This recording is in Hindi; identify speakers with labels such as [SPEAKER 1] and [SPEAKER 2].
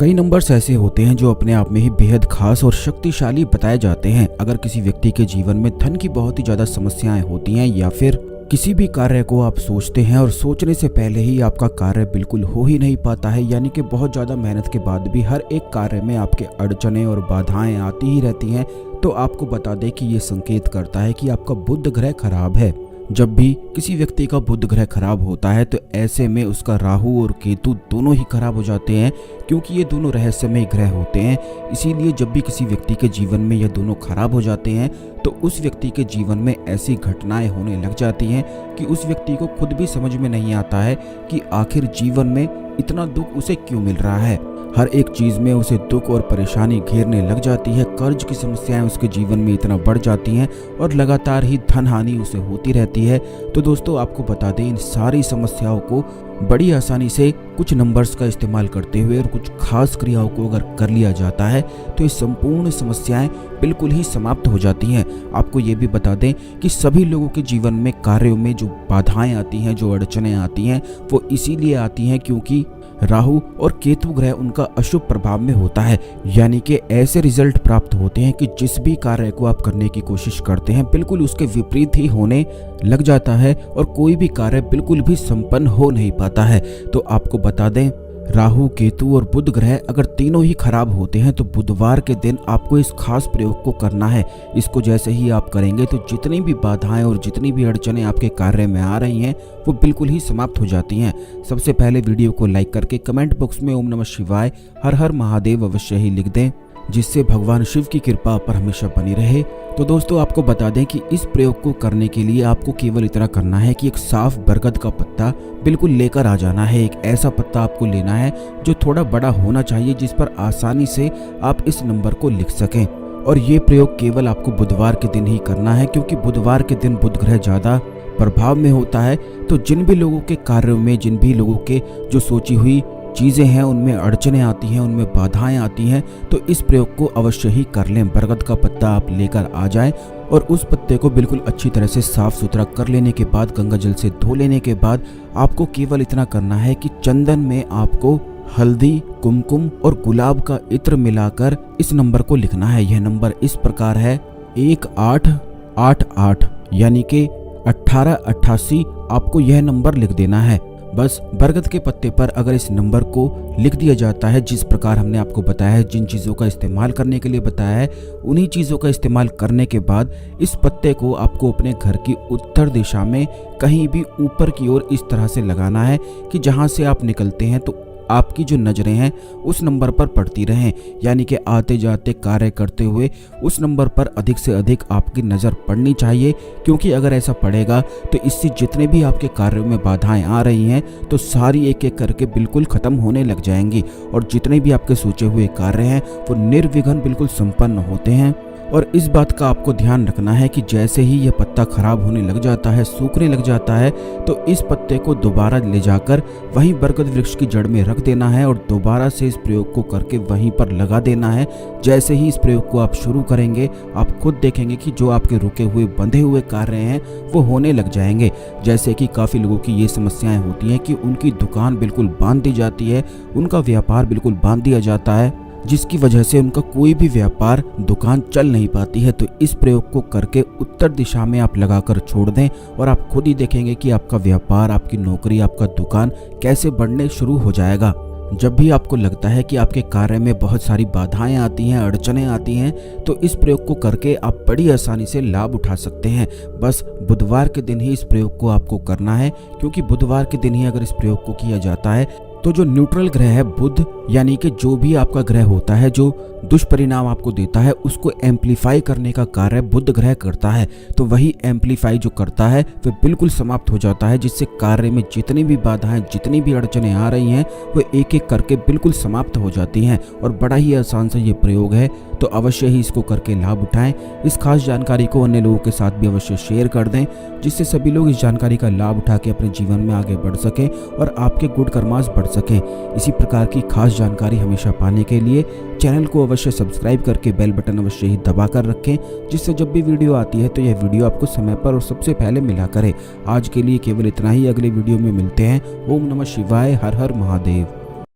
[SPEAKER 1] कई नंबर्स ऐसे होते हैं जो अपने आप में ही बेहद खास और शक्तिशाली बताए जाते हैं। अगर किसी व्यक्ति के जीवन में धन की बहुत ही ज्यादा समस्याएं होती हैं या फिर किसी भी कार्य को आप सोचते हैं और सोचने से पहले ही आपका कार्य बिल्कुल हो ही नहीं पाता है, यानी कि बहुत ज़्यादा मेहनत के बाद भी हर एक कार्य में आपके अड़चने और बाधाएं आती ही रहती हैं, तो आपको बता दें कि ये संकेत करता है कि आपका बुध ग्रह खराब है। जब भी किसी व्यक्ति का बुध ग्रह खराब होता है तो ऐसे में उसका राहु और केतु दोनों ही खराब हो जाते हैं, क्योंकि ये दोनों रहस्यमय ग्रह होते हैं। इसीलिए जब भी किसी व्यक्ति के जीवन में ये दोनों खराब हो जाते हैं तो उस व्यक्ति के जीवन में ऐसी घटनाएं होने लग जाती हैं कि उस व्यक्ति को खुद भी समझ में नहीं आता है कि आखिर जीवन में इतना दुख उसे क्यों मिल रहा है। हर एक चीज में उसे दुख और परेशानी घेरने लग जाती है। कर्ज की समस्याएं उसके जीवन में इतना बढ़ जाती हैं और लगातार ही धन हानि उसे होती रहती है। तो दोस्तों, आपको बता दें, इन सारी समस्याओं को बड़ी आसानी से कुछ नंबर्स का इस्तेमाल करते हुए और कुछ खास क्रियाओं को अगर कर लिया जाता है तो ये संपूर्ण समस्याएं बिल्कुल ही समाप्त हो जाती हैं। आपको ये भी बता दें कि सभी लोगों के जीवन में कार्यों में जो बाधाएं आती हैं, जो अड़चनें आती हैं, वो इसीलिए आती हैं क्योंकि राहु और केतु ग्रह उनका अशुभ प्रभाव में होता है। यानी कि ऐसे रिजल्ट प्राप्त होते हैं कि जिस भी कार्य को आप करने की कोशिश करते हैं बिल्कुल उसके विपरीत ही होने लग जाता है और कोई भी कार्य बिल्कुल भी संपन्न हो नहीं पाता है। तो आपको बता दें, राहु, केतु और बुध ग्रह अगर तीनों ही खराब होते हैं तो बुधवार के दिन आपको इस खास प्रयोग को करना है। इसको जैसे ही आप करेंगे तो जितनी भी बाधाएं और जितनी भी अड़चनें आपके कार्य में आ रही हैं वो बिल्कुल ही समाप्त हो जाती हैं। सबसे पहले वीडियो को लाइक करके कमेंट बॉक्स में ओम नमः शिवाय, हर हर महादेव अवश्य ही लिख दें, जिससे भगवान शिव की कृपा पर हमेशा बनी रहे। तो दोस्तों, आपको बता दें कि इस प्रयोग को करने के लिए आपको केवल इतना करना है कि एक साफ बरगद का पत्ता बिल्कुल लेकर आ जाना है। एक ऐसा पत्ता आपको लेना है जो थोड़ा बड़ा होना चाहिए, जिस पर आसानी से आप इस नंबर को लिख सकें। और ये प्रयोग केवल आपको बुधवार के दिन ही करना है, क्योंकि बुधवार के दिन बुध ग्रह ज्यादा प्रभाव में होता है। तो जिन भी लोगों के कार्यों में, जिन भी लोगों के जो सोची हुई चीज़ें हैं उनमें अड़चनें आती हैं, उनमें बाधाएं आती हैं, तो इस प्रयोग को अवश्य ही कर लें। बरगद का पत्ता आप लेकर आ जाएं और उस पत्ते को बिल्कुल अच्छी तरह से साफ सुथरा कर लेने के बाद, गंगा जल से धो लेने के बाद आपको केवल इतना करना है कि चंदन में आपको हल्दी, कुमकुम और गुलाब का इत्र मिलाकर इस नंबर को लिखना है। यह नंबर इस प्रकार है 1888, यानी कि 1888 आपको यह नंबर लिख देना है। बस बरगद के पत्ते पर अगर इस नंबर को लिख दिया जाता है, जिस प्रकार हमने आपको बताया है, जिन चीज़ों का इस्तेमाल करने के लिए बताया है, उन्हीं चीज़ों का इस्तेमाल करने के बाद इस पत्ते को आपको अपने घर की उत्तर दिशा में कहीं भी ऊपर की ओर इस तरह से लगाना है कि जहां से आप निकलते हैं तो आपकी जो नज़रें हैं उस नंबर पर पड़ती रहें। यानी कि आते जाते कार्य करते हुए उस नंबर पर अधिक से अधिक आपकी नज़र पड़नी चाहिए, क्योंकि अगर ऐसा पड़ेगा तो इससे जितने भी आपके कार्यों में बाधाएं आ रही हैं तो सारी एक एक करके बिल्कुल ख़त्म होने लग जाएंगी और जितने भी आपके सोचे हुए कार्य हैं वो निर्विघ्न बिल्कुल संपन्न होते हैं। और इस बात का आपको ध्यान रखना है कि जैसे ही यह पत्ता खराब होने लग जाता है, सूखने लग जाता है, तो इस पत्ते को दोबारा ले जाकर वहीं बरगद वृक्ष की जड़ में रख देना है और दोबारा से इस प्रयोग को करके वहीं पर लगा देना है। जैसे ही इस प्रयोग को आप शुरू करेंगे आप खुद देखेंगे कि जो आपके रुके हुए, बंधे हुए कार्य हैं वो होने लग जाएंगे। जैसे कि काफ़ी लोगों की ये समस्याएं होती हैं कि उनकी दुकान बिल्कुल बांध दी जाती है, उनका व्यापार बिल्कुल बांध दिया जाता है, जिसकी वजह से उनका कोई भी व्यापार, दुकान चल नहीं पाती है। तो इस प्रयोग को करके उत्तर दिशा में आप लगाकर छोड़ दें और आप खुद ही देखेंगे कि आपका व्यापार, आपकी नौकरी, आपका दुकान कैसे बढ़ने शुरू हो जाएगा। जब भी आपको लगता है कि आपके कार्य में बहुत सारी बाधाएं आती हैं, अड़चनें आती हैं, तो इस प्रयोग को करके आप बड़ी आसानी से लाभ उठा सकते हैं। बस बुधवार के दिन ही इस प्रयोग को आपको करना है, क्योंकि बुधवार के दिन ही अगर इस प्रयोग को किया जाता है तो जो न्यूट्रल ग्रह है बुध, यानी कि जो भी आपका ग्रह होता है जो दुष्परिणाम आपको देता है उसको एम्पलीफाई करने का कार्य बुध ग्रह करता है। तो वही एम्पलीफाई जो करता है वह बिल्कुल समाप्त हो जाता है, जिससे कार्य में जितनी भी बाधाएं, जितनी भी अड़चनें आ रही हैं वो एक एक करके बिल्कुल समाप्त हो जाती हैं। और बड़ा ही आसान सा ये प्रयोग है, तो अवश्य ही इसको करके लाभ उठाएं। इस खास जानकारी को अन्य लोगों के साथ भी अवश्य शेयर कर दें, जिससे सभी लोग इस जानकारी का लाभ उठा के अपने जीवन में आगे बढ़ सकें और आपके गुड कर्मास बढ़ सकें। इसी प्रकार की खास जानकारी हमेशा पाने के लिए चैनल को अवश्य सब्सक्राइब करके बेल बटन अवश्य ही दबा कर रखें, जिससे जब भी वीडियो आती है तो यह वीडियो आपको समय पर और सबसे पहले मिला करे। आज के लिए केवल इतना ही, अगले वीडियो में मिलते हैं। ओम नमः शिवाय, हर हर महादेव।